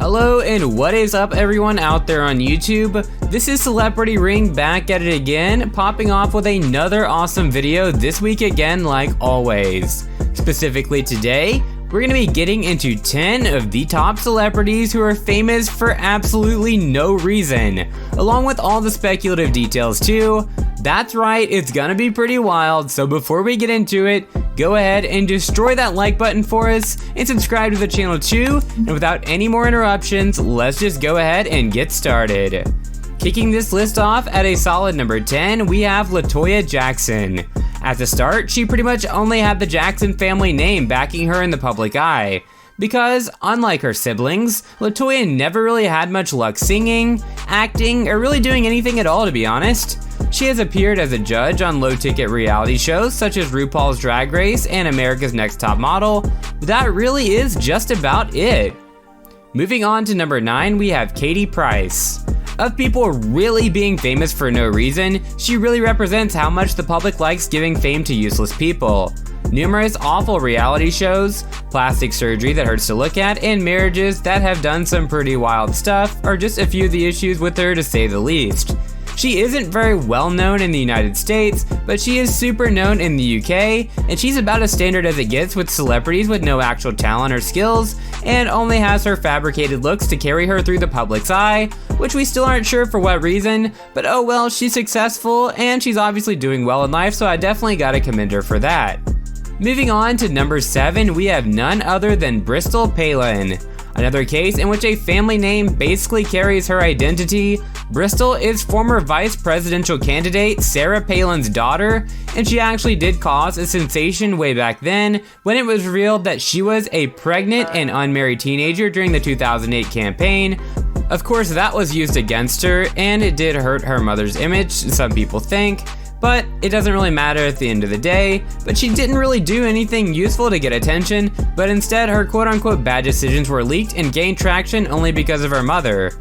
Hello and what is up everyone out there on YouTube? This is Celebrity Ring back at it again, popping off with another awesome video this week again like always. Specifically today, we're going to be getting into 10 of the top celebrities who are famous for absolutely no reason, along with all the speculative details too. That's right, it's gonna be pretty wild, so before we get into it, go ahead and destroy that like button for us and subscribe to the channel too, and without any more interruptions, let's just go ahead and get started. Kicking this list off at a solid number 10, we have Latoya Jackson. At the start, she pretty much only had the Jackson family name backing her in the public eye. Because, unlike her siblings, Latoya never really had much luck singing, acting, or really doing anything at all to be honest. She has appeared as a judge on low-ticket reality shows such as RuPaul's Drag Race and America's Next Top Model, but that really is just about it. Moving on to number 9, we have Katie Price. Of people really being famous for no reason, she really represents how much the public likes giving fame to useless people. Numerous awful reality shows, plastic surgery that hurts to look at, and marriages that have done some pretty wild stuff are just a few of the issues with her to say the least. She isn't very well known in the United States, but she is super known in the UK, and she's about as standard as it gets with celebrities with no actual talent or skills, and only has her fabricated looks to carry her through the public's eye, which we still aren't sure for what reason, but oh well, she's successful, and she's obviously doing well in life, so I definitely gotta commend her for that. Moving on to number 7, we have none other than Bristol Palin. Another case in which a family name basically carries her identity. Bristol is former vice presidential candidate Sarah Palin's daughter, and she actually did cause a sensation way back then when it was revealed that she was a pregnant and unmarried teenager during the 2008 campaign. Of course, that was used against her, and it did hurt her mother's image, some people think. But it doesn't really matter at the end of the day, but she didn't really do anything useful to get attention, but instead her quote-unquote bad decisions were leaked and gained traction only because of her mother.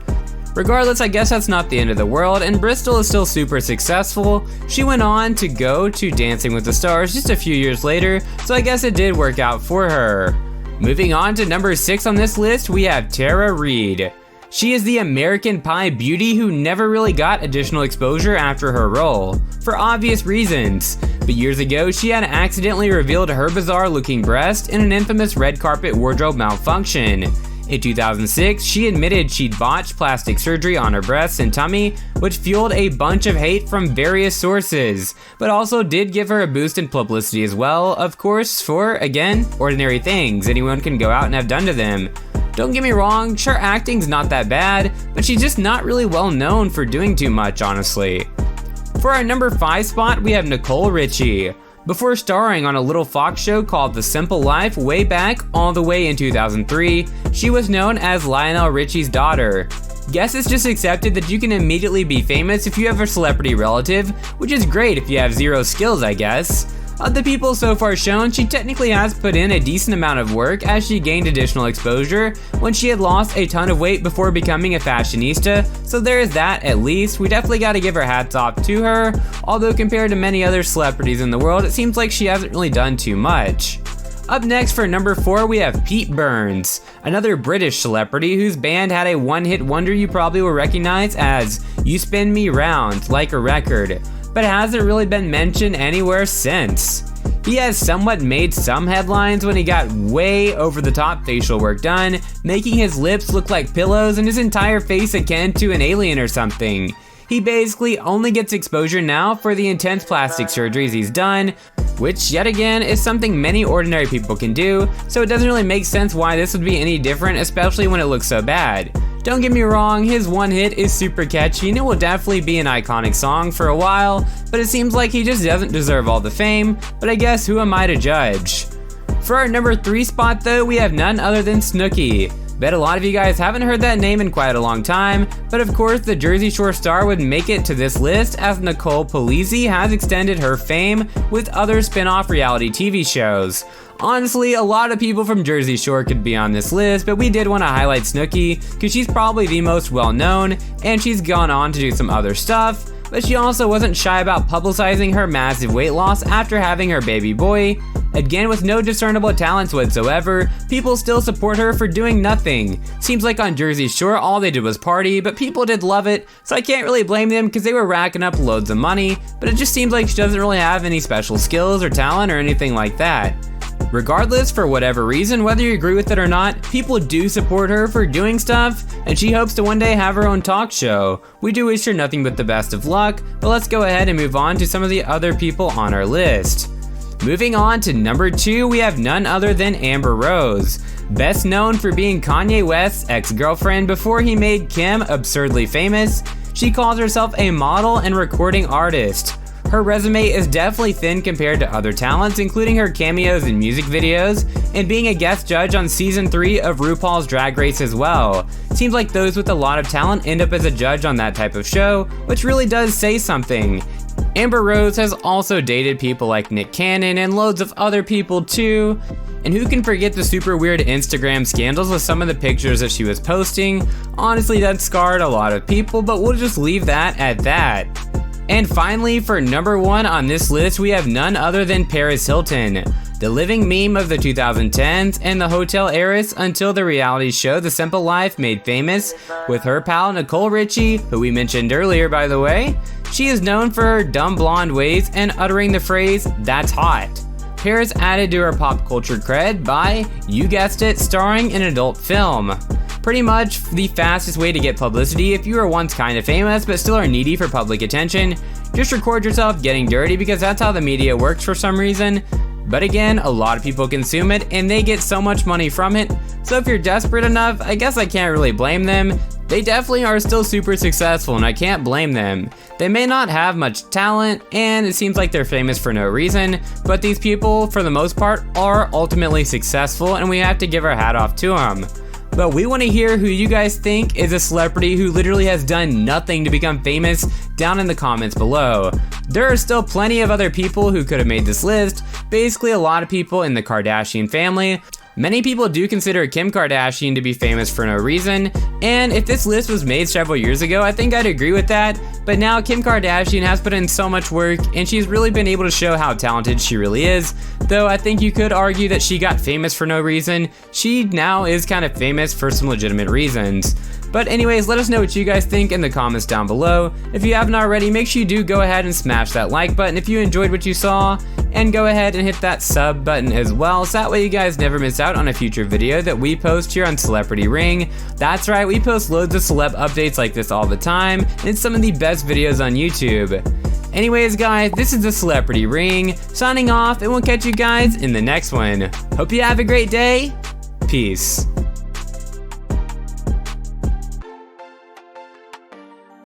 Regardless, I guess that's not the end of the world, and Bristol is still super successful. She went on to go to Dancing with the Stars just a few years later, so I guess it did work out for her. Moving on to number 6 on this list, we have Tara Reid. She is the American Pie beauty who never really got additional exposure after her role, for obvious reasons. But years ago, she had accidentally revealed her bizarre-looking breast in an infamous red carpet wardrobe malfunction. In 2006, she admitted she'd botched plastic surgery on her breasts and tummy, which fueled a bunch of hate from various sources, but also did give her a boost in publicity as well, of course, for, again, ordinary things anyone can go out and have done to them. Don't get me wrong, sure acting's not that bad, but she's just not really well known for doing too much, honestly. For our number 5 spot, we have Nicole Richie. Before starring on a little Fox show called The Simple Life way back all the way in 2003, she was known as Lionel Richie's daughter. Guess it's just accepted that you can immediately be famous if you have a celebrity relative, which is great if you have zero skills, I guess. Of the people so far shown, she technically has put in a decent amount of work as she gained additional exposure when she had lost a ton of weight before becoming a fashionista, so there is that at least. We definitely gotta give her hats off to her, although compared to many other celebrities in the world, it seems like she hasn't really done too much. Up next for number 4, we have Pete Burns, another British celebrity whose band had a one-hit wonder you probably will recognize as You Spin Me Round Like a Record, but hasn't really been mentioned anywhere since. He has somewhat made some headlines when he got way over the top facial work done, making his lips look like pillows and his entire face akin to an alien or something. He basically only gets exposure now for the intense plastic surgeries he's done, which yet again is something many ordinary people can do, so it doesn't really make sense why this would be any different, especially when it looks so bad. Don't get me wrong, his one hit is super catchy and it will definitely be an iconic song for a while, but it seems like he just doesn't deserve all the fame, but I guess who am I to judge? For our number 3 spot though, we have none other than Snooki. Bet a lot of you guys haven't heard that name in quite a long time, but of course the Jersey Shore star would make it to this list as Nicole Richie has extended her fame with other spin-off reality TV shows. Honestly, a lot of people from Jersey Shore could be on this list, but we did want to highlight Snooki because she's probably the most well-known, and she's gone on to do some other stuff, but she also wasn't shy about publicizing her massive weight loss after having her baby boy. Again, with no discernible talents whatsoever, people still support her for doing nothing. Seems like on Jersey Shore all they did was party, but people did love it, so I can't really blame them because they were racking up loads of money, but it just seems like she doesn't really have any special skills or talent or anything like that. Regardless, for whatever reason, whether you agree with it or not, people do support her for doing stuff, and she hopes to one day have her own talk show. We do wish her nothing but the best of luck, but let's go ahead and move on to some of the other people on our list. Moving on to number 2, we have none other than Amber Rose. Best known for being Kanye West's ex-girlfriend before he made Kim absurdly famous, she calls herself a model and recording artist. Her resume is definitely thin compared to other talents, including her cameos in music videos, and being a guest judge on season 3 of RuPaul's Drag Race as well. Seems like those with a lot of talent end up as a judge on that type of show, which really does say something. Amber Rose has also dated people like Nick Cannon and loads of other people too. And who can forget the super weird Instagram scandals with some of the pictures that she was posting? Honestly, that scarred a lot of people, but we'll just leave that at that. And finally, for number 1 on this list, we have none other than Paris Hilton, the living meme of the 2010s and the hotel heiress until the reality show The Simple Life made famous with her pal Nicole Richie, who we mentioned earlier by the way. She is known for her dumb blonde ways and uttering the phrase, "that's hot." Paris added to her pop culture cred by, you guessed it, starring in an adult film. Pretty much the fastest way to get publicity if you were once kind of famous but still are needy for public attention. Just record yourself getting dirty because that's how the media works for some reason. But again, a lot of people consume it and they get so much money from it. So if you're desperate enough, I guess I can't really blame them. They definitely are still super successful and I can't blame them. They may not have much talent and it seems like they're famous for no reason, but these people, for the most part, are ultimately successful and we have to give our hat off to them. But we want to hear who you guys think is a celebrity who literally has done nothing to become famous down in the comments below. There are still plenty of other people who could have made this list, basically a lot of people in the Kardashian family. Many people do consider Kim Kardashian to be famous for no reason, and if this list was made several years ago, I think I'd agree with that, but now Kim Kardashian has put in so much work, and she's really been able to show how talented she really is, though I think you could argue that she got famous for no reason. She now is kind of famous for some legitimate reasons. But anyways, let us know what you guys think in the comments down below. If you haven't already, make sure you do go ahead and smash that like button if you enjoyed what you saw, and go ahead and hit that sub button as well, so that way you guys never miss out on a future video that we post here on Celebrity Ring. That's right, we post loads of celeb updates like this all the time, and it's some of the best videos on YouTube. Anyways guys, this is the Celebrity Ring, signing off, and we'll catch you guys in the next one. Hope you have a great day. Peace.